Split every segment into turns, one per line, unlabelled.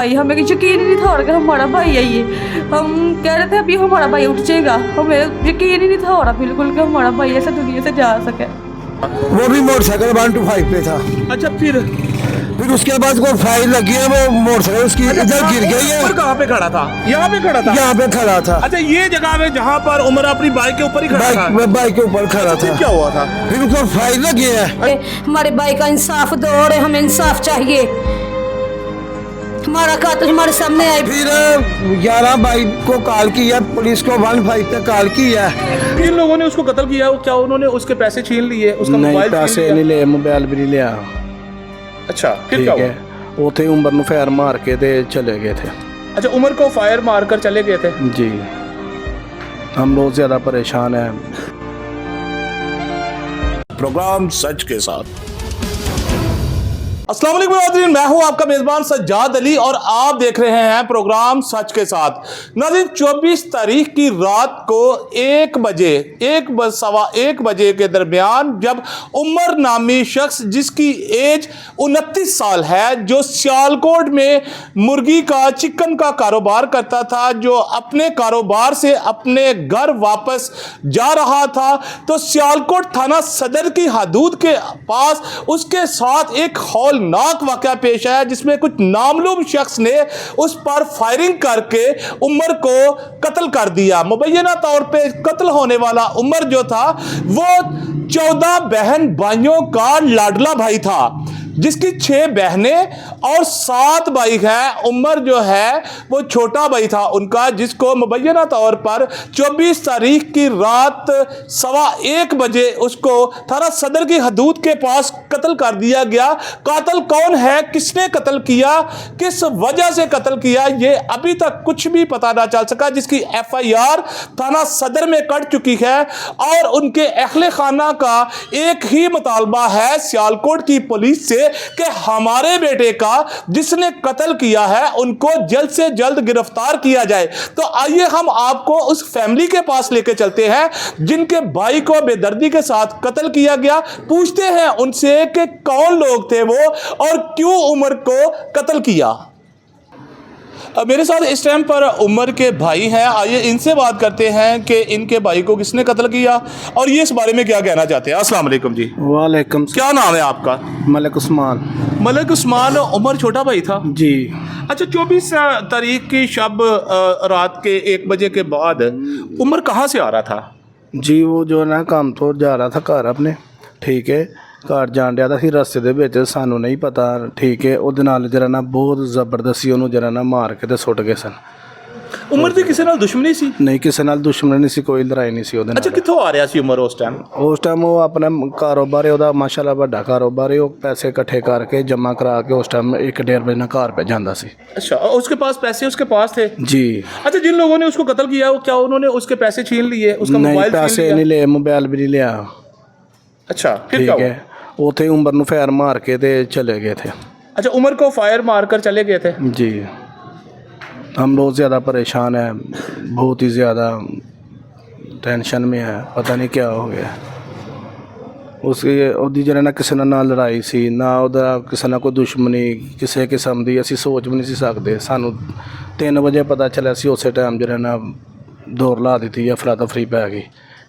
भाई हमें यकीन ही नहीं था और कि हमारा भाई है ये। हम कह रहे थे अभी हमारा भाई उठ जाएगा, हमें यकीन ही नहीं था हो रहा बिल्कुल कि हमारा भाई ऐसे दुनिया से जा सके।
वो भी मोटरसाइकिल 125 पे था।
अच्छा, फिर
उसके बाद कोई फाइल लगी है, वो मोटरसाइकिल उसकी इधर गिर गई है।
उमर कहाँ पे खड़ा था? यहाँ पे खड़ा था?
यहाँ पे खड़ा था।
अच्छा, ये जगह में जहाँ पर उमर अपनी बाइक के ऊपर ही खड़ा था?
बाइक के ऊपर खड़ा था।
क्या हुआ था?
फिर उसको फाइल लगी है।
हमारे भाई का इंसाफ दो और हमें इंसाफ चाहिए। हमारा कातिल हमारे सामने आए।
फिर 11 बाइक को कॉल किया, पुलिस को 15 पे कॉल किया।
किन लोगों ने उसको कत्ल किया? क्या उन्होंने उसके पैसे छीन लिए? उसका मोबाइल
पैसे नहीं ले, मोबाइल भी नहीं लिया।
अच्छा, फिर क्या हुआ?
उथे उमर ਨੂੰ फायर मार के ते चले गए थे।
अच्छा, उमर को फायर मारकर चले गए थे?
जी, हम बहुत ज्यादा परेशान हैं।
प्रोग्राम सच के साथ। अस्सलाम वालेकुम नाज़रीन, मैं हूं आपका मेज़बान सज्जाद अली और आप देख रहे हैं प्रोग्राम सच के साथ। नाज़रीन, 24 तारीख की रात को 1 बजे के दरमियान जब उमर नामी शख्स जिसकी एज 29 साल है, जो सियालकोट में मुर्गी का चिकन का कारोबार करता था, जो अपने कारोबार से अपने घर वापस जा रहा था, तो सियालकोट थाना सदर की हदूद के पास उसके साथ एक नाक वाकया पेश आया जिसमें कुछ नामालूम शख्स ने उस पर फायरिंग करके उमर को कत्ल कर दिया। मुबैना तौर पे कत्ल होने वाला उमर जो था वो 14 बहन भाइयों का लाडला भाई था, जिसकी 6 बहनें और 7 भाई हैं। उमर जो है वो छोटा भाई था उनका, जिसको मुबैना तौर पर 24 तारीख की रात 1:15 बजे उसको थाना सदर की हदूद के पास कत्ल कर दिया गया। कातिल कौन है, किसने कत्ल किया, किस वजह से कत्ल किया, ये अभी तक कुछ भी पता ना चल सका, जिसकी FIR थाना सदर में कट चुकी है। और उनके अहले खाना का एक ही मुतालबा है सियालकोट की पुलिस से कि हमारे बेटे का जिसने कत्ल किया है उनको जल्द से जल्द गिरफ्तार किया जाए। तो आइए हम आपको उस फैमिली के पास लेके चलते हैं जिनके भाई को बेदर्दी के साथ कत्ल किया गया। पूछते हैं उनसे कि कौन लोग थे वो और क्यों उमर को कत्ल किया। मेरे साथ इस टाइम पर उमर के भाई हैं, आइए इनसे बात करते हैं कि इनके भाई को किसने कत्ल किया और ये इस बारे में क्या कहना चाहते हैं। अस्सलाम वालेकुम जी।
वालेकुम।
क्या नाम है आपका?
मलिक उस्मान।
मलिक उस्मान। उमर छोटा भाई था
जी।
अच्छा, 24 तारीख की शब रात के 1 बजे के बाद उमर कहाँ से आ रहा था?
जी, वो जो ना काम तो जा रहा था घर अपने, ठीक है, घर जान ਰਿਹਾ ਸੀ। ਰਸਤੇ ਦੇ ਵਿੱਚ ਸਾਨੂੰ ਨਹੀਂ ਪਤਾ, ਠੀਕ ਹੈ, ਉਹਦੇ ਨਾਲ ਜਰਾ ਨਾ ਬਹੁਤ ਜ਼ਬਰਦਸਤੀ ਉਹਨੂੰ ਜਰਾ ਨਾ ਮਾਰ ਕੇ ਤੇ ਸੁੱਟ ਗਏ ਸਨ।
ਉਮਰ ਦੀ ਕਿਸੇ ਨਾਲ ਦੁਸ਼ਮਣੀ ਸੀ?
ਨਹੀਂ, ਕਿਸੇ ਨਾਲ ਦੁਸ਼ਮਣੀ ਨਹੀਂ ਸੀ, ਕੋਈ ਲੜਾਈ ਨਹੀਂ ਸੀ ਉਹਦੇ ਨਾਲ।
ਅੱਛਾ, ਕਿੱਥੋਂ ਆ ਰਿਹਾ ਸੀ ਉਮਰ ਉਸ ਟਾਈਮ?
ਉਸ ਟਾਈਮ ਉਹ ਆਪਣਾ ਕਾਰੋਬਾਰ ਹੈ ਉਹਦਾ, ਮਾਸ਼ਾਅੱਲਾ ਵੱਡਾ ਕਾਰੋਬਾਰ ਹੈ। ਉਹ ਪੈਸੇ ਇਕੱਠੇ ਕਰਕੇ ਜਮ੍ਹਾਂ ਕਰਾ ਕੇ ਉਸ ਟਾਈਮ 1-1.5 ਵਜੇ ਨਾਲ ਘਰ ਪੈ ਜਾਂਦਾ ਸੀ।
अच्छा, उसके पास पैसे उसके पास थे?
जी।
अच्छा, जिन लोगों ने उसको कत्ल किया क्या उन्होंने उसके पैसे छीन लिए, उसका
नहीं,
मोबाइल छीन
पैसे
लिया?
नहीं ले, मोबाइल भी नहीं लिया।
अच्छा, फिर
ठीक
क्या हुआ?
है, उथे उमर ਨੂੰ फायर मार के ते चले गए थे।
अच्छा, उमर को फायर मारकर चले गए थे?
जी, हम बहुत ज़्यादा परेशान हैं, बहुत ही ज़्यादा टेंशन में है, पता नहीं क्या हो गया। उसकी ਉਹਦੀ ਜਿਹੜਾ ਨਾ ਕਿਸੇ ਨਾਲ ਲੜਾਈ ਸੀ ਨਾ, ਉਹਦਾ ਕਿਸੇ ਨਾਲ ਕੋਈ ਦੁਸ਼ਮਣੀ ਕਿਸੇ ਕਿਸਮ ਦੀ ਅਸੀਂ ਸੋਚ ਵੀ ਨਹੀਂ ਸੀ ਸਕਦੇ। ਸਾਨੂੰ 3 ਵਜੇ ਪਤਾ ਚੱਲਿਆ ਸੀ, ਉਸੇ ਟਾਈਮ ਜਿਹੜਾ ਨਾ ਦੌੜ ਲਾ ਦਿੱਤੀ, ਅਫਰਾ तफरी पै गई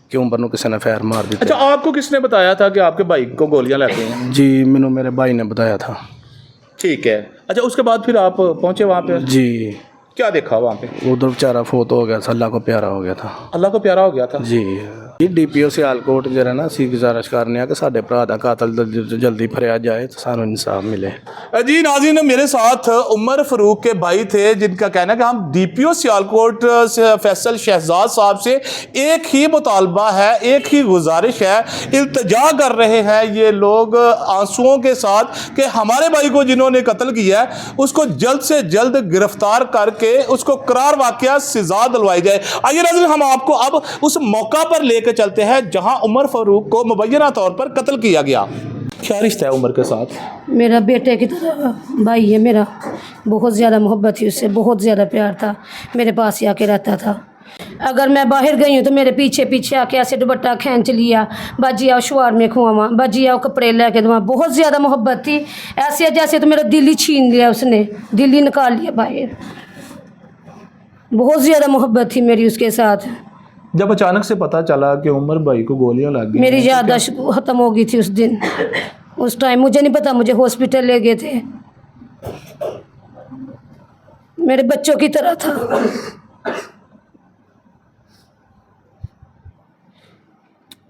कि उमर ਨੂੰ ਕਿਸੇ ਨੇ फायर मार दी।
अच्छा, आपको किसने बताया था कि आपके भाई को गोलियां लग गई हैं?
जी, मैंने मेरे भाई ने बताया था।
ठीक है। अच्छा, उसके बाद फिर आप पहुंचे वहाँ पे?
जी।
क्या देखा वहाँ पे?
उधर बेचारा फोत हो गया था, अल्लाह को प्यारा हो गया था।
अल्लाह को प्यारा हो गया था?
जी। DPO सियालकोट जरा ना ਅਸੀਂ ਗੁਜ਼ਾਰਿਸ਼ ਕਰਨੇ ਆ कि ਸਾਡੇ ਭਰਾ ਦਾ ਕਾਤਲ जल्दी फरिया जाए तो सानू इंसाफ मिले।
जी नाज़रीन, मेरे साथ उमर फ़ारूक के भाई थे जिनका कहना है कि हम DPO सियालकोट से फैसल शहजाद साहब से एक ही मुतालबा है, एक ही गुजारिश है, इल्तजा कर रहे हैं ये लोग आंसुओं के साथ कि हमारे भाई को जिन्होंने कत्ल किया है उसको जल्द से जल्द गिरफ्तार करके उसको करार वाक़या सज़ा दिलवाई जाए। आइए नाज़रीन, हम आपको अब उस मौका पर लेकर चलते हैं जहां उमर फ़ारूक को मुबैना तौर पर कत्ल किया गया। क्या रिश्ता है उमर के साथ?
मेरा बेटे की तरह भाई है मेरा, बहुत ज़्यादा मोहब्बत थी उससे, बहुत ज़्यादा प्यार था, मेरे पास ही आके रहता था। अगर मैं बाहर गई हूँ तो मेरे पीछे पीछे आके ऐसे दुपट्टा खींच लिया, बाजी आओ शवार में खुआवा, बाजी आओ कपड़े लेके दूँ। बहुत ज़्यादा मोहब्बत थी, ऐसे जैसे तो मेरा दिल ही छीन लिया उसने, दिल ही निकाल लिया बाहर। बहुत ज़्यादा मोहब्बत थी मेरी उसके साथ।
जब अचानक से पता चला कि उमर भाई को गोलियां लग गई,
मेरी याददाश्त ख़त्म हो गई थी उस दिन। उस टाइम मुझे नहीं पता, मुझे हॉस्पिटल ले गए थे, मेरे बच्चों की तरह था।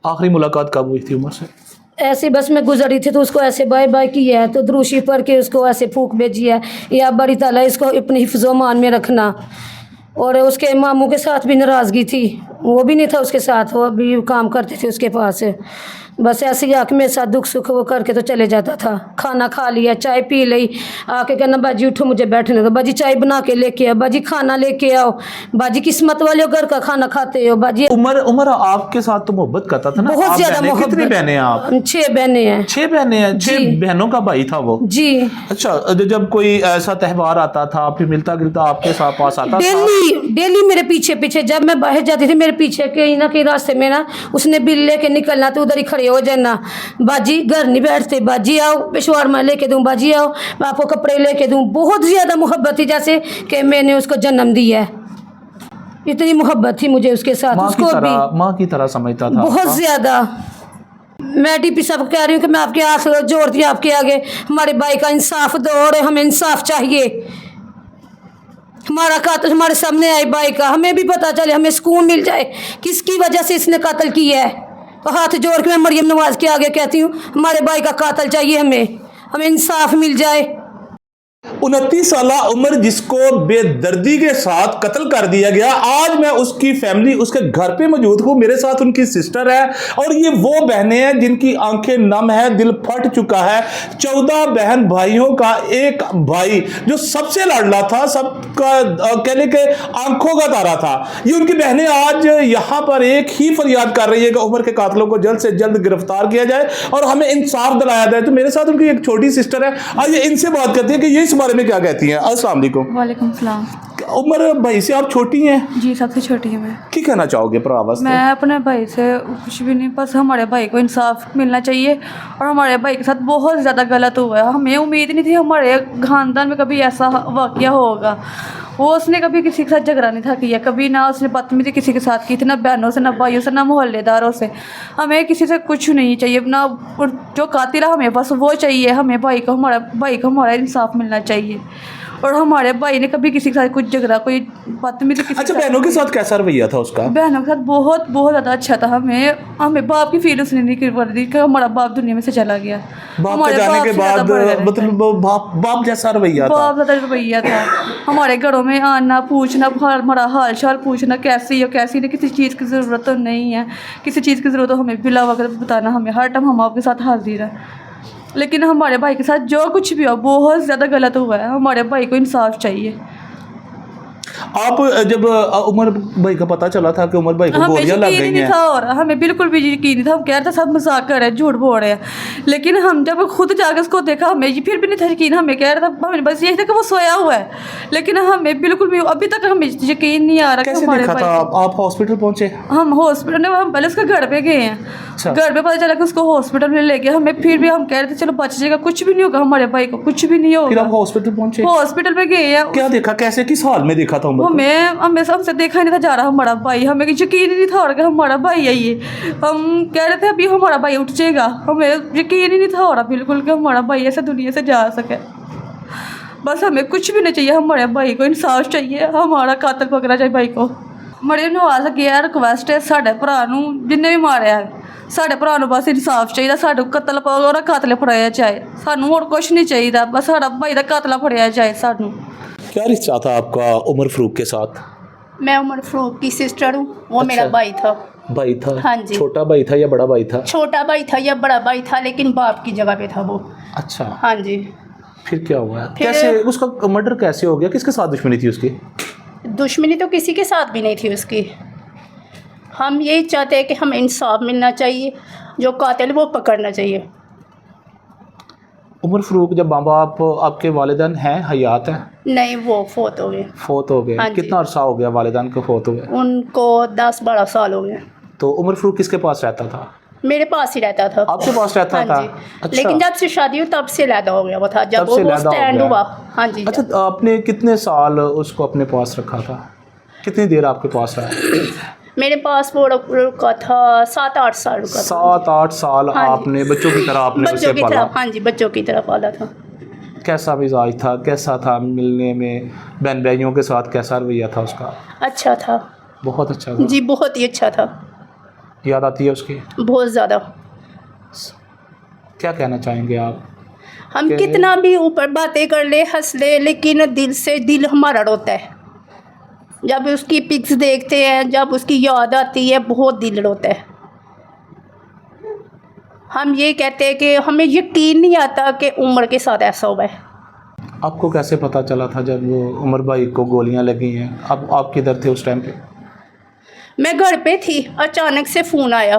आखिरी मुलाकात कब हुई थी उमर से?
ऐसे बस मैं गुजरी थी तो उसको ऐसे बाय बाय किया है, तो द्रूशी पढ़ के उसको ऐसे फूक भेजी है, या बड़ी ताला इसको अपनी हिफ्ज़ो मान में रखना। और उसके मामू के साथ भी नाराज़गी थी, वो भी नहीं था उसके साथ, वो भी काम करते थे उसके पास। बस ऐसे ही आके मेरे साथ दुख सुख वो करके तो चले जाता था। खाना खा लिया, चाय पी ली, आके कहना बाजी उठो मुझे बैठने दो, बाजी चाय बना के लेके आओ, बाजी खाना लेके आओ, बाजी किस्मत वाले हो घर का खाना खाते हो बाजी।
उमर आपके साथ तो मोहब्बत करता था ना?
बहुत ज्यादा मोहब्बत।
कितनी बहनें हैं आप?
6 बहनें हैं।
6 बहनें हैं? 6 बहनों का भाई था वो?
जी।
अच्छा, जब कोई ऐसा त्यौहार आता था फिर मिलता गिलता आपके साथ पास आता था?
डेली मेरे पीछे पीछे, जब मैं बाहर जाती थी मेरे पीछे कहीं ना कहीं रास्ते में ना उसने बिल लेके निकलना, तो उधर ही खड़े हो जाना, बाजी घर नहीं बैठते, बाजी आओ पेशवार में लेके दूं, बाजी आओ मैं आपको कपड़े लेके दूं। बहुत ज़्यादा मोहब्बत थी, जैसे कि मैंने उसको जन्म दिया है, इतनी मोहब्बत थी मुझे उसके साथ। उसको भी
माँ की तरह समझता था
बहुत ज़्यादा। मैं डीपी साहब कह रही हूँ कि मैं आपके हाथ जोड़ती हूँ आपके आगे, हमारे भाई का इंसाफ दो और हमें इंसाफ चाहिए। हमारा कातिल हमारे सामने आए भाई का, हमें भी पता चले, हमें सुकून मिल जाए किसकी वजह से इसने कत्ल किया है। तो हाथ जोड़ के मैं मरियम नवाज के आगे कहती हूँ हमारे भाई का कातिल चाहिए, हमें इंसाफ मिल जाए।
29 साल उम्र जिसको बेदर्दी के साथ कत्ल कर दिया गया, आज मैं उसकी फैमिली उसके घर पे मौजूद हूँ। मेरे साथ उनकी सिस्टर है और ये वो बहनें हैं जिनकी आंखें नम है, दिल फट चुका है। 14 बहन भाइयों का एक भाई जो सबसे लाडला था, सबका कहने के आंखों का तारा था, ये उनकी बहनें आज यहाँ पर एक ही फरियाद कर रही है कि उमर के कातिलों को जल्द से जल्द गिरफ्तार किया जाए और हमें इंसाफ दिलाया जाए। तो मेरे साथ उनकी एक छोटी सिस्टर है, आइए इनसे बात करते हैं कि ये इस बारे में क्या कहती हैं। अस्सलाम वालेकुम।
वालेकुम सलाम।
उमर भाई से आप छोटी हैं?
जी सबसे छोटी है मैं।
क्या कहना चाहोगे भरा वास्ते?
मैं अपने भाई से कुछ भी नहीं, बस हमारे भाई को इंसाफ मिलना चाहिए। और हमारे भाई के साथ बहुत ज़्यादा गलत हुआ है, हमें उम्मीद नहीं थी हमारे खानदान में कभी ऐसा वाक़या होगा। वो उसने कभी किसी के साथ झगड़ा नहीं था किया, कभी ना उसने बदतमीजी किसी के साथ की थी, ना बहनों से, ना भाइयों से, ना मोहल्लेदारों से। हमें किसी से कुछ नहीं चाहिए, ना जो कातिल है हमें बस वो चाहिए। हमें हमारा भाई को हमारा इंसाफ मिलना चाहिए। और हमारे भाई ने कभी किसी के साथ कुछ झगड़ा, कोई बदतमीजी किसी
अच्छा, बहनों के साथ कैसा रवैया था उसका?
बहनों के साथ बहुत बहुत ज़्यादा अच्छा था। हमें बाप की फील उसने नहीं कर दी कि हमारा बाप दुनिया में से चला गया।
बाप के जाने के बाद मतलब बाप जैसा रवैया था?
बाप ज़्यादा रवैया था। हमारे घरों में आना, पूछना, हमारा हाल चाल पूछना, कैसी हो कैसी नहीं, किसी चीज़ की ज़रूरत तो नहीं है, किसी चीज़ की ज़रूरत हो हमें बिला वक्त बताना, हमें हर टाइम हम आपके साथ हाजिर है। लेकिन हमारे भाई के साथ जो कुछ भी हो बहुत ज़्यादा गलत हुआ है, हमारे भाई को इंसाफ चाहिए।
आप जब उमर भाई का पता चला था कि उमर भाई को गोलियां लग गई हैं,
और हमें बिल्कुल भी यकीन नहीं था। हम कह रहे थे सब मजाक कर रहे हैं, झूठ बोल रहे हैं। लेकिन हम जब खुद जाकर उसको देखा हमें फिर भी नहीं था यकीन। हमें कह रहा था, हमें बस यही था कि वो सोया हुआ है, लेकिन हमें बिल्कुल भी अभी तक हमें यकीन नहीं आ रहा।
कैसे देखा था? आप हॉस्पिटल पहुंचे?
हम हॉस्पिटल में, हम पहले उसके घर पे गए हैं। घर पे पता चला कि उसको हॉस्पिटल में ले गया। हमें फिर भी हम कह रहे थे चलो बच जाएगा, कुछ भी नहीं होगा हमारे भाई को, कुछ भी नहीं होगा।
फिर आप हॉस्पिटल पहुंचे?
हॉस्पिटल पे गए हैं।
क्या देखा, कैसे किस हाल में देखा था उमर?
हमें हमसे देखा नहीं था जा रहा हमारा भाई, हमें यकीन ही नहीं था और हमारा भाई है ये। हम कह रहे थे अभी हमारा भाई उठ जाएगा, हमें यकीन ही नहीं था हो रहा बिल्कुल कि हमारा भाई ऐसे दुनिया से जा सके। बस हमें कुछ भी नहीं चाहिए, हमारे भाई को इंसाफ चाहिए, हमारा कातिल पकड़ा जाए भाई को। मरियम नवाज अगे रिक्वेस्ट है साढ़े भरा जिन्हें भी मारिया है, साढ़े भरा बस इंसाफ चाहिए, साढ़े कतल और कातल फड़ाया जाए, सानू और कुछ नहीं चाहिए, बस साढ़ा भाई का कातला फड़ाया जाए। सानू
क्या रिश्ता था आपका उमर फारूक के साथ?
मैं उमर फारूक की सिस्टर हूँ, वो मेरा भाई था।
भाई था?
हाँ जी।
छोटा भाई था या बड़ा भाई था?
छोटा भाई था या बड़ा भाई था, लेकिन बाप की जगह पे था वो।
अच्छा।
हाँ जी।
फिर क्या हुआ? कैसे उसका मर्डर कैसे हो गया? किसके साथ दुश्मनी थी उसकी?
दुश्मनी तो किसी के साथ भी नहीं थी उसकी। हम यही चाहते हैं कि हमें इंसाफ मिलना चाहिए, जो कातिल वो पकड़ना चाहिए।
उमर फारूक जब माँ बाप आपके वालिदैन हैं, हयात हैं?
नहीं, वो फोत हो गए।
फोत हो गए।
हाँ जी।
कितना अरसा हो गया वालिदान को फोत हुए?
उनको 10-12 साल हो गए।
तो उमर फारूक किसके पास रहता था?
मेरे पास ही रहता था।
आपके पास रहता
हाँ
था?
जी।
अच्छा।
लेकिन जब से शादी हुई तब से लैदा हो गया वो था, जब
तब से
वो
लैदा हो
स्टैंड
गया।
हुआ। हाँ जी।
अच्छा, तो आपने कितने साल उसको अपने पास रखा था? कितनी देर आपके पास रहा?
मेरे पास वो रुका था 7-8 साल रुका था।
7-8 साल
हाँ जी।
आपने बच्चों की तरह आपने
बच्चों
उसे
की
पाला?
तरह, हाँ जी, बच्चों की तरह पाला था।
कैसा मिजाज था, कैसा था मिलने में, बहन भाइयों के साथ कैसा रवैया था उसका?
अच्छा था
बहुत अच्छा था।
जी, बहुत ही अच्छा था।
याद आती है उसकी?
बहुत ज़्यादा।
क्या कहना चाहेंगे आप?
हम
कि-
कितना भी ऊपर बातें कर ले, हंस ले, लेकिन दिल से दिल हमारा रोता है। जब उसकी पिक्स देखते हैं, जब उसकी याद आती है, बहुत दिल रोता है। हम ये कहते हैं कि हमें यकीन नहीं आता कि उम्र के साथ ऐसा हुआ है।
आपको कैसे पता चला था जब वो उमर भाई को गोलियां लगी हैं? आप किधर थे उस टाइम पे?
मैं घर पे थी, अचानक से फ़ोन आया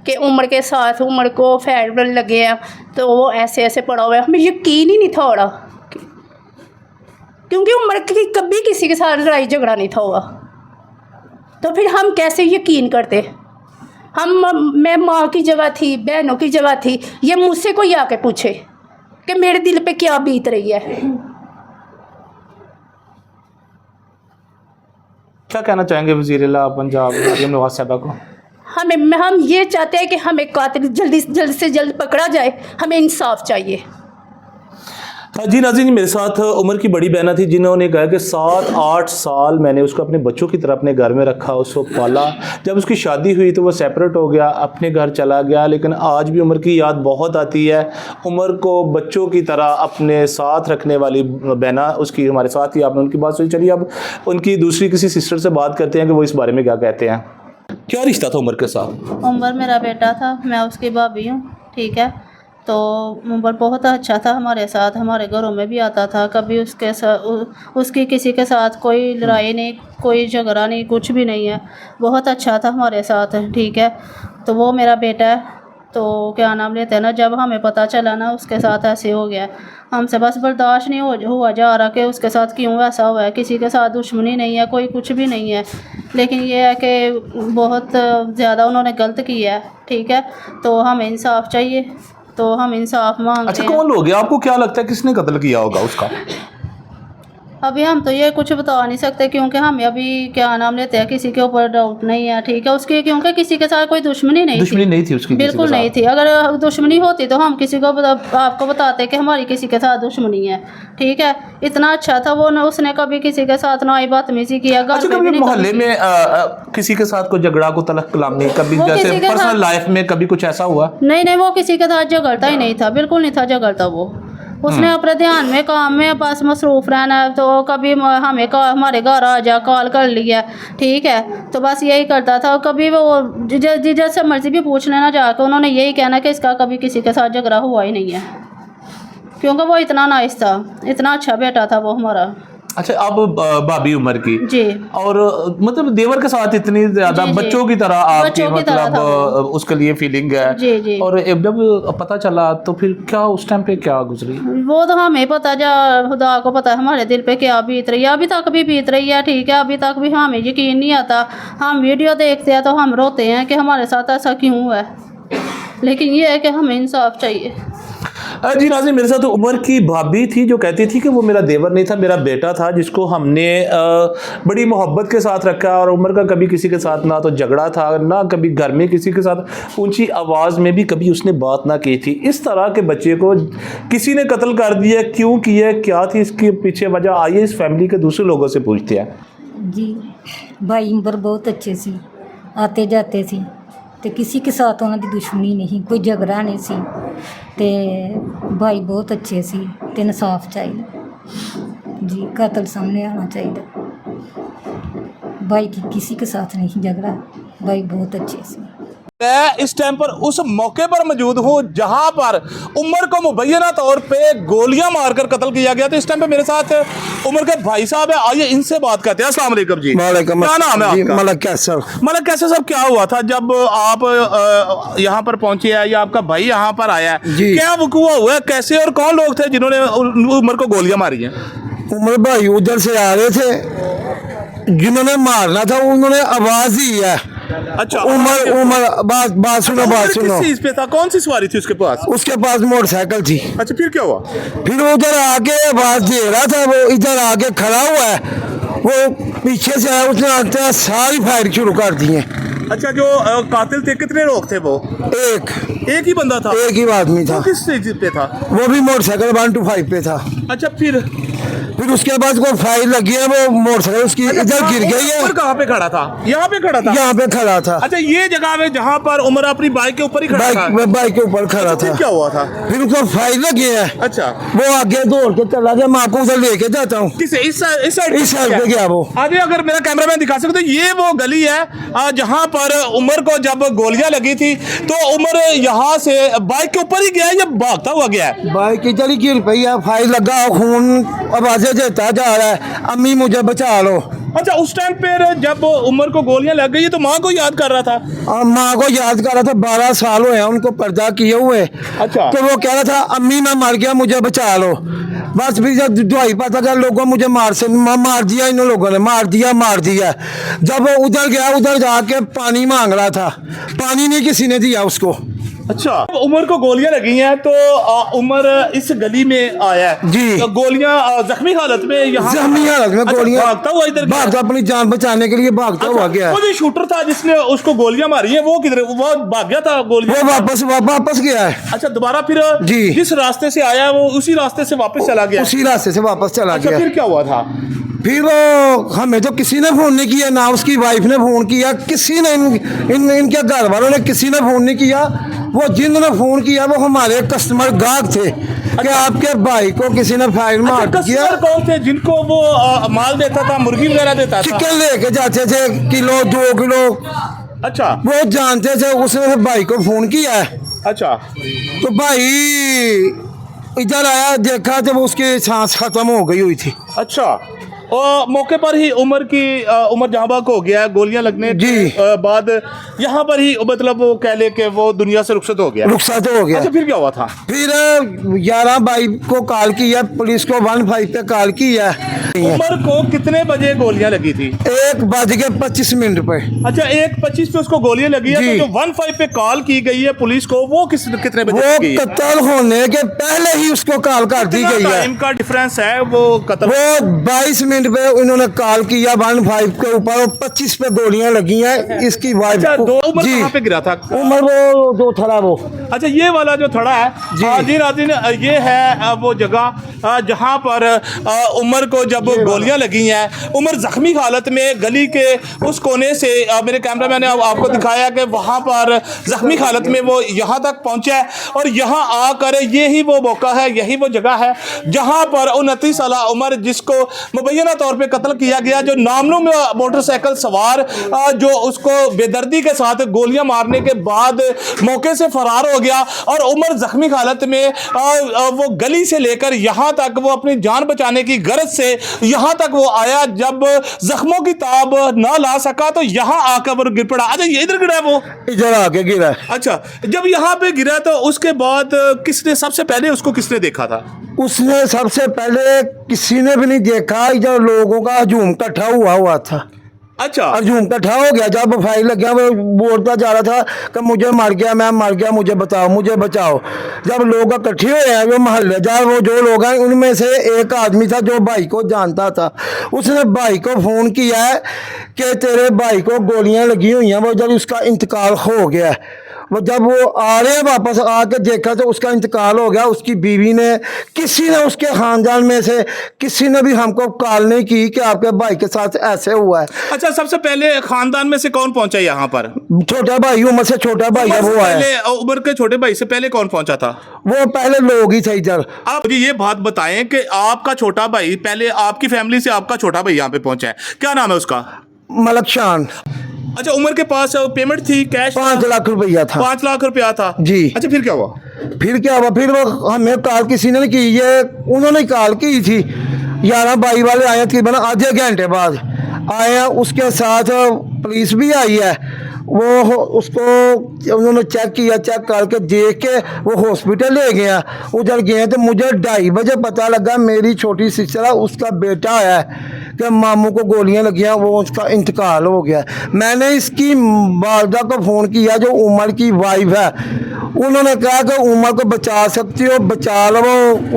कि उम्र के साथ उम्र को फेयरवेल लगे हैं, तो वो ऐसे ऐसे पड़ा हुआ है। हमें यकीन ही नहीं था हो रहा, क्योंकि उम्र की कभी किसी के साथ लड़ाई झगड़ा नहीं था हुआ। तो फिर हम कैसे यकीन करते? मैं माँ की जगह थी, बहनों की जगह थी, ये मुझसे कोई आके पूछे कि मेरे दिल पे क्या बीत रही है।
क्या कहना चाहेंगे वज़ीर-ए-आला पंजाब मरियम नवाज़ साहिबा को?
हम ये चाहते हैं कि हमें कातिल जल्द से जल्द पकड़ा जाए, हमें इंसाफ चाहिए।
जी नाज़रीन, मेरे साथ उमर की बड़ी बहना थी जिन्होंने कहा कि 7-8 साल मैंने उसको अपने बच्चों की तरह अपने घर में रखा, उसको पाला। जब उसकी शादी हुई तो वो सेपरेट हो गया, अपने घर चला गया, लेकिन आज भी उमर की याद बहुत आती है। उमर को बच्चों की तरह अपने साथ रखने वाली बहना उसकी हमारे साथ ही, आपने उनकी बात सुनी। चलिए अब उनकी दूसरी किसी सिस्टर से बात करते हैं कि वो इस बारे में क्या कहते हैं। क्या रिश्ता था उमर के साथ?
उमर मेरा बेटा था, मैं उसकी भाभी हूँ, ठीक है। तो उमर बहुत अच्छा था हमारे साथ, हमारे घरों में भी आता था। कभी उसके साथ उसकी किसी के साथ कोई लड़ाई नहीं, कोई झगड़ा नहीं, कुछ भी नहीं है। बहुत अच्छा था हमारे साथ, ठीक है। तो वो मेरा बेटा है, तो क्या नाम लेते हैं ना, जब हमें पता चला ना उसके साथ ऐसे हो गया, हमसे बस बर्दाश्त नहीं हुआ जा रहा कि उसके साथ क्यों ऐसा हुआ है। किसी के साथ दुश्मनी नहीं है, कोई कुछ भी नहीं है, लेकिन ये है कि बहुत ज़्यादा उन्होंने गलत किया है, ठीक है। तो हमें इंसाफ चाहिए, तो हम इंसाफ मांग
अच्छा,
रहे हैं।
कौन लोग हैं? आपको क्या लगता है किसने कत्ल किया होगा उसका?
अभी हम तो ये कुछ बता नहीं सकते, क्योंकि हमें अभी क्या नाम लेते हैं, किसी के ऊपर डाउट नहीं है, ठीक है। उसकी क्योंकि किसी के साथ कोई दुश्मनी नहीं
दुश्मनी नहीं थी उसकी?
बिल्कुल नहीं थी। अगर दुश्मनी होती तो हम किसी को आपको बताते कि हमारी किसी के साथ दुश्मनी है, ठीक है। इतना अच्छा था वो, न उसने कभी किसी के साथ ना बदतमीजी किया।
अच्छा, कभी मोहल्ले में किसी के साथ कोई झगड़ा, को तलक कलामी, कभी जैसे पर्सनल लाइफ में कभी कुछ ऐसा हुआ?
नहीं, वो किसी के साथ झगड़ता ही नहीं था, बिल्कुल नहीं था झगड़ता वो। उसने अपने ध्यान में काम में बस मसरूफ़ रहना है। तो कभी हमें हमारे घर आ जा, कॉल कर लिया, ठीक है, तो बस यही करता था। कभी वो जैसे मर्जी भी पूछ लेना जाकर, उन्होंने यही कहना कि इसका कभी किसी के साथ झगड़ा हुआ ही नहीं है, क्योंकि वो इतना नाइस था, इतना अच्छा बेटा था वो हमारा।
अच्छा, अब भाभी उमर की
जी,
और मतलब देवर के साथ इतनी ज्यादा
जी, जी।
बच्चों की तरह आपकी
बच्चों की तरह
मतलब
था वो।
उसके लिए फीलिंग है।
जी, जी।
और जब पता चला तो फिर क्या उस टाइम पे क्या गुजरी?
वो तो हमें पता, जा खुदा को पता है हमारे दिल पे क्या बीत रही है, अभी तक भी बीत रही है, ठीक है। अभी तक भी हमें यकीन नहीं आता। हम वीडियो देखते हैं तो हम रोते हैं कि हमारे साथ ऐसा क्यों हुआ है, लेकिन ये है कि हमें इंसाफ चाहिए।
जी नाज़रीन, मेरे साथ तो उमर की भाभी थी जो कहती थी कि वो मेरा देवर नहीं था, मेरा बेटा था, जिसको हमने बड़ी मोहब्बत के साथ रखा। और उमर का कभी किसी के साथ ना तो झगड़ा था, ना कभी घर में किसी के साथ ऊंची आवाज़ में भी कभी उसने बात ना की थी। इस तरह के बच्चे को किसी ने कत्ल कर दिया, क्यों किया, क्या थी इसके पीछे वजह? आइए इस फैमिली के दूसरे लोगों से पूछते हैं।
जी, भाई उमर बहुत अच्छे सी, आते जाते सी, ਤੇ ਕਿਸੇ ਕੇ ਸਾਥ ਉਹਨਾਂ ਦੀ ਦੁਸ਼ਮਣੀ ਨਹੀਂ, ਕੋਈ ਝਗੜਾ ਨਹੀਂ ਸੀ, ਤੇ ਭਾਈ ਬਹੁਤ ਅੱਛੇ ਸੀ, ਤੇ ਇਨਸਾਫ ਚਾਹੀਦਾ जी। कत्ल सामने आना चाहिए। भाई की किसी के साथ नहीं झगड़ा, भाई बहुत अच्छे से।
मैं इस टाइम पर उस मौके पर मौजूद हूँ जहाँ पर उमर को मुबैना तौर पे गोलियां मारकर कत्ल किया गया। तो इस टाइम पे मेरे साथ उमर के भाई साहब है, आइए इनसे बात करते हैं। अस्सलाम वालेकुम जी।
वालेकुम
क्या नाम है आपका?
मलक कैसर।
मलक कैसर साहब, क्या हुआ था जब आप यहाँ पर पहुंचे हैं या आपका भाई यहाँ पर आया है?
जी।
क्या वक़ूआ हुआ है, कैसे और कौन लोग थे जिन्होंने उमर को गोलियां मारी हैं?
उमर भाई उधर से आ रहे थे, जिन्होंने मारना था उन्होंने आवाज दी है।
अच्छा,
उमर उमर बात सुनो, बात सुनो।
किस चीज पे था, कौन सी सवारी थी उसके पास?
उसके पास मोटरसाइकिल थी।
अच्छा, फिर क्या हुआ?
फिर वो उधर आके आवाज दे रहा था, वो इधर आके खड़ा हुआ है, वो पीछे से आया, उसने आते सारी फायर शुरू कर दी है।
अच्छा, जो कातिल थे कितने लोग थे वो? एक ही बंदा था?
एक ही आदमी था।
वो किस चीज पे था?
वो भी मोटरसाइकिल 125 पे था।
अच्छा, फिर
उसके बाद कोई फायर लगी है, वो मोटरसाइकिल उसकी इधर गिर गई है।
उमर कहाँ पे खड़ा था? यहाँ पे खड़ा था?
यहाँ पे खड़ा था।
अच्छा, ये जगह में जहाँ पर उमर अपनी बाइक के ऊपर ही खड़ा था?
बाइक के ऊपर खड़ा
फिर
था।
क्या हुआ था?
फिर उसको फायर लगी है।
अच्छा,
वो आगे दौड़ के चला गया, मैं आपको उधर लेके जाता हूँ।
किसे? इस साइड
पे गया वो।
आगे अगर मेरा कैमरामैन दिखा सकते, ये वो गली है जहाँ पर उमर को जब गोलियां लगी थी तो उमर यहाँ से बाइक के ऊपर ही गया या भागता हुआ गया?
बाइक इधर ही गिर पई है, फायर लगा, खून आवाजें देता जा रहा है, अम्मी मुझे बचा लो।
अच्छा, उस टाइम पे जब उमर को गोलियां लग गई तो माँ को याद कर रहा था?
माँ को याद कर रहा था, 12 साल हुए हैं उनको पर्दा किए हुए।
अच्छा,
तो वो कह रहा था अम्मी मैं मर गया, मुझे बचा लो। बस फिर जब दवाई पता कर लोगों मुझे मार दिया, इन लोगों ने मार दिया। जब वो उधर गया, उधर जाके पानी मांग रहा था, पानी नहीं किसी ने दिया उसको।
अच्छा, उमर को गोलियां लगी हैं तो उमर इस गली में आया है
जी।
तो गोलियां जख्मी हालत में यहाँ
गोलियां
भागता हुआ इधर
भागता, अपनी जान बचाने के लिए भागता हुआ गया।
वो जो शूटर था जिसने उसको गोलियां मारी है वो किधर? वो भाग गया था गोलियां?
वो वापस गया है।
अच्छा, दोबारा फिर
जी।
जिस रास्ते से आया वो उसी रास्ते से वापस चला गया?
उसी रास्ते से वापस चला
अच्छा,
गया।
फिर क्या हुआ था?
फिर वो हमें तो किसी ने फोन नहीं किया, ना उसकी वाइफ ने फोन किया, किसी ने इनके घर वालों ने किसी ने फोन नहीं किया। वो जिन्होंने फोन किया वो हमारे कस्टमर गाहक थे कि आपके भाई को किसी ने फायर मार दिया।
कस्टमर कौन थे जिनको वो माल देता था, मुर्गी वगैरह देता था?
चिकन लेके जाते थे, किलो 2 किलो।
अच्छा,
वो जानते थे, उसने भाई को फोन किया है।
अच्छा,
तो भाई इधर आया, देखा तो वो उसकी सांस खत्म हो गई हुई थी।
अच्छा, और मौके पर ही उमर जहाँ बाग हो गया, गोलियां लगने के बाद यहाँ पर ही मतलब वो कह ले कि वो दुनिया से रुखसत हो गया। अच्छा, फिर क्या हुआ था? फिर
11 बाइक को कॉल किया, पुलिस को 15 पे कॉल किया।
उमर को कितने बजे गोलियां लगी थी?
1:25 पे।
अच्छा, 1:25 पे उसको गोलियां लगी है। तो जो 15 पे कॉल की गई है पुलिस को, वो कितने बजे
वो
की है?
कत्ल होने के पहले ही उसको कॉल कर दी गई है।
टाइम का डिफरेंस है वो कत्ल?
वो 22 मिनट पे उन्होंने कॉल किया 15 के ऊपर, 25 पे गोलियां लगी हैं इसकी वाइफ
अच्छा,
को।
उमर कहाँ पे गिरा था?
उमर वो जो थड़ा वो।
अच्छा, ये वाला जो थड़ा है जी नाज़रीन, ये है वो जगह जहाँ पर उमर को जब गोलियां लगी हैं। उमर जख्मी हालत में गली के उस कोने से मेरे कैमरामैन ने आपको दिखाया कि वहाँ पर जख्मी हालत में वो यहाँ तक पहुँचा है और यहाँ आकर यही वो मौका है, यही वो जगह है जहाँ पर 29 साल उमर जिसको मुबैना तौर पे कत्ल किया गया, जो नामनूम मोटरसाइकिल सवार जो उसको बेदर्दी के साथ गोलियां मारने के बाद मौके से फरार हो गया और उमर जख्मी हालत में वो गली से लेकर यहाँ तक वो अपनी जान बचाने की गरज से यहाँ तक वो आया। जब जख्मों की ताब ना ला सका तो यहाँ आकर वो गिर पड़ा। अच्छा, ये इधर गिरा है? वो इधर आके गिरा। अच्छा, जब यहाँ पे गिरा तो उसके बाद किसने सबसे पहले उसको किसने देखा था?
उसने सबसे पहले किसी ने भी नहीं देखा, जब लोगों का हजूम इकट्ठा हुआ था।
अच्छा,
हजूम इकट्ठा हो गया, जब फायर लग गया वो बोलता जा रहा था कि मुझे मर गया, मैं मर गया, मुझे बचाओ। जब लोग इकट्ठे हुए हैं, वो मोहल्लेदार वो जो लोग हैं, उनमें से एक आदमी था जो भाई को जानता था। उसने भाई को फ़ोन किया है कि तेरे भाई को गोलियां लगी हुई हैं। वो जब उसका इंतकाल हो गया, वो जब वो आ रहे हैं वापस आके देखा तो उसका इंतकाल हो गया। उसकी बीवी ने, किसी ने उसके खानदान में से किसी ने भी हमको कॉल नहीं की कि आपके भाई के साथ ऐसे हुआ है।
अच्छा, सबसे पहले खानदान में से कौन पहुंचा यहाँ पर?
छोटा भाई, उमर से छोटा भाई है वो आया।
उमर के छोटे भाई से पहले कौन पहुंचा था?
वो पहले लोग ही थे इधर।
आप मुझे ये बात बताएं कि आपका छोटा भाई पहले आपकी फैमिली से आपका छोटा भाई यहाँ पे पहुंचा है, क्या नाम है उसका?
मलक शान।
अच्छा, उमर के पास पेमेंट थी कैश?
5 लाख रुपया था।
5 लाख रुपया था
जी।
अच्छा, फिर क्या हुआ?
फिर वो हमें कॉल किसी ने नहीं की, ये उन्होंने कॉल की थी। 11 बाई वाले आए तकरीबन आधे घंटे बाद आए हैं, उसके साथ पुलिस भी आई है। उसको उन्होंने चेक किया, चेक करके देख के वो हॉस्पिटल ले गया। उधर गए तो मुझे 2:30 बजे पता लगा मेरी छोटी सिस्टर है, उसका बेटा है कि मामू को गोलियां लगियां, वो उसका इंतकाल हो गया। मैंने इसकी वालदा को फ़ोन किया जो उमर की वाइफ है, उन्होंने कहा कि उमर को बचा सकती हो, बचा लो,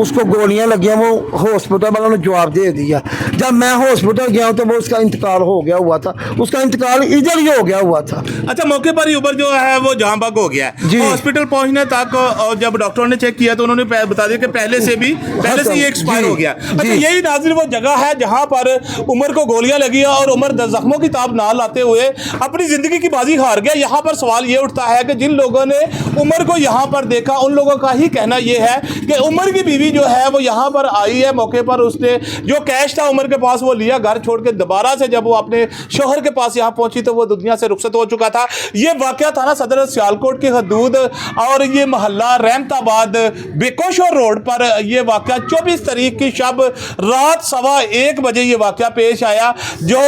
उसको गोलियां लगियां। वो हॉस्पिटल वालों ने जवाब दे दिया। जब मैं हॉस्पिटल गया तो वो उसका इंतकाल हो गया हुआ था, उसका इंतकाल इधर ही हो गया हुआ था।
अच्छा, मौके पर ही उमर जो है वो जहां भाग हो गया
जी।
है। हॉस्पिटल पहुंचने तक और जब डॉक्टरों ने चेक किया तो उन्होंने बता दिया कि पहले से ये एक्सपायर
जी,
हो गया। अच्छा,
जी।
यही नाज़रीन वो जगह है जहां पर उमर को गोलियां लगी और उमर जख्मों की ताब ना लाते हुए अपनी जिंदगी की बाजी हार गया। यहाँ पर सवाल ये उठता है कि जिन लोगों ने उमर को यहाँ पर देखा उन लोगों का ही कहना यह है कि उमर की बीवी जो है वो यहाँ पर आई है, मौके पर उसने जो कैश था उमर के पास वो लिया, घर छोड़ के दोबारा से जब वो अपने शोहर के पास यहाँ पहुंची तो वो दुनिया से रुखसत हो चुका था। ये वाकया थाना सदर सियालकोट की हदूद और ये मोहल्ला रहमताबाद बेकोशोर रोड पर यह वाकया 24 तारीख की शब रात 1:15 बजे ये वाकया पेश आया। जो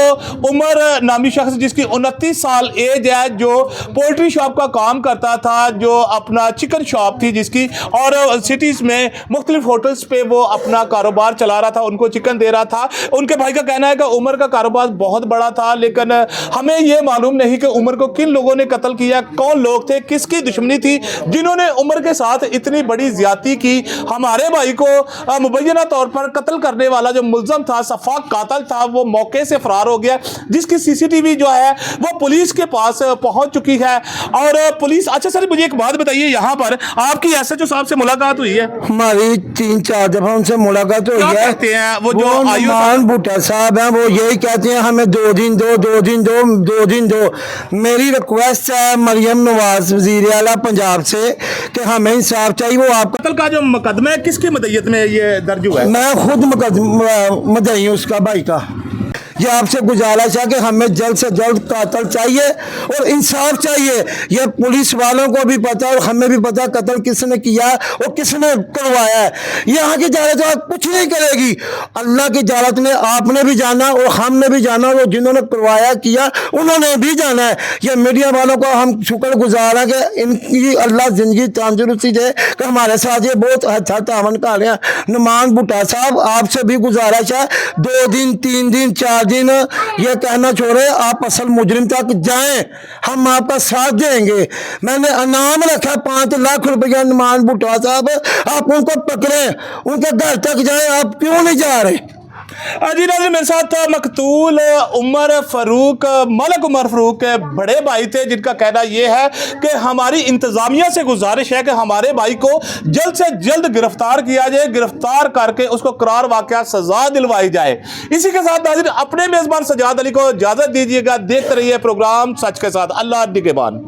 उमर नामी शख्स जिसकी 29 साल एज है, जो पोल्ट्री शॉप का काम करता था, जो अपना चिकन शॉप थी जिसकी, और सिटीज़ में मुख्तलिफ होटल्स पे वो अपना कारोबार चला रहा था, उनको चिकन दे रहा था। उनके भाई का कहना है कि उमर का कारोबार बहुत बड़ा था, लेकिन हमें ये मालूम नहीं कि उमर को किन लोगों ने कत्ल किया, कौन लोग थे, किसकी दुश्मनी थी जिन्होंने उमर के साथ इतनी बड़ी ज्यादती की। हमारे भाई को मुबैना तौर पर कत्ल करने वाला जो मुल्ज़म था, सफाक कातिल था, वो मौके से फरार हो गया, जिसकी CCTV जो है वो पुलिस के पास पहुंच चुकी है। और पुलिस, अच्छा सर मुझे एक बात बताइए, यहाँ पर आपकी SHO साहब से मुलाकात हुई है?
हमारी 3-4 दफा उनसे मुलाकात हुई
क्या
है।
कहते हैं वो जो आयु
नुमान भुट्टा साहब हैं, वो यही कहते हैं हमें 2 दिन दो, 2 दिन दो, 2 दिन दो। मेरी रिक्वेस्ट है मरियम नवाज वजीर आला पंजाब से कि हमें इंसाफ चाहिए। वो आप
कत्ल का जो मुकदमा है किसकी मदयत में ये दर्ज हुआ है?
मैं खुद मदई हूँ उसका, भाई का। ये आपसे गुजारिश है कि हमें जल्द से जल्द कातिल चाहिए और इंसाफ चाहिए। ये पुलिस वालों को भी पता है और हमें भी पता है कत्ल किसने किया और किसने करवाया है। यहाँ की जालत कुछ नहीं करेगी, अल्लाह की जालत ने आपने भी जाना और हमने भी जाना, और जिन्होंने करवाया किया उन्होंने भी जाना है। ये मीडिया वालों को हम शुक्रगुजार हैं कि इनकी अल्लाह ज़िंदगी तंदुरुस्ती दे कि हमारे साथ ये बहुत अच्छा तावन कर रहे हैं। नुमान भुट्टा साहब, आपसे भी गुजारिश है, 2 दिन 3 दिन 4 दिन ये कहना छोड़े, आप असल मुजरिम तक जाएं, हम आपका साथ देंगे। मैंने इनाम रखा 5 लाख रुपया नुमान भुट्टा साहब, आप उनको पकड़ें, उनके घर तक जाएं, आप क्यों नहीं जा रहे?
जी नाज़रीन, मेरे साथ था मकतूल उमर फ़ारूक, मलक उमर फ़ारूक के बड़े भाई थे, जिनका कहना यह है कि हमारी इंतज़ामिया से गुजारिश है कि हमारे भाई को जल्द से जल्द गिरफ्तार किया जाए, गिरफ्तार करके उसको करार वाक़या सज़ा दिलवाई जाए। इसी के साथ नाज़रीन अपने मेज़बान सजाद अली को इजाज़त दीजिएगा। देखते रहिए प्रोग्राम सच के साथ। अल्लाह निगहबान।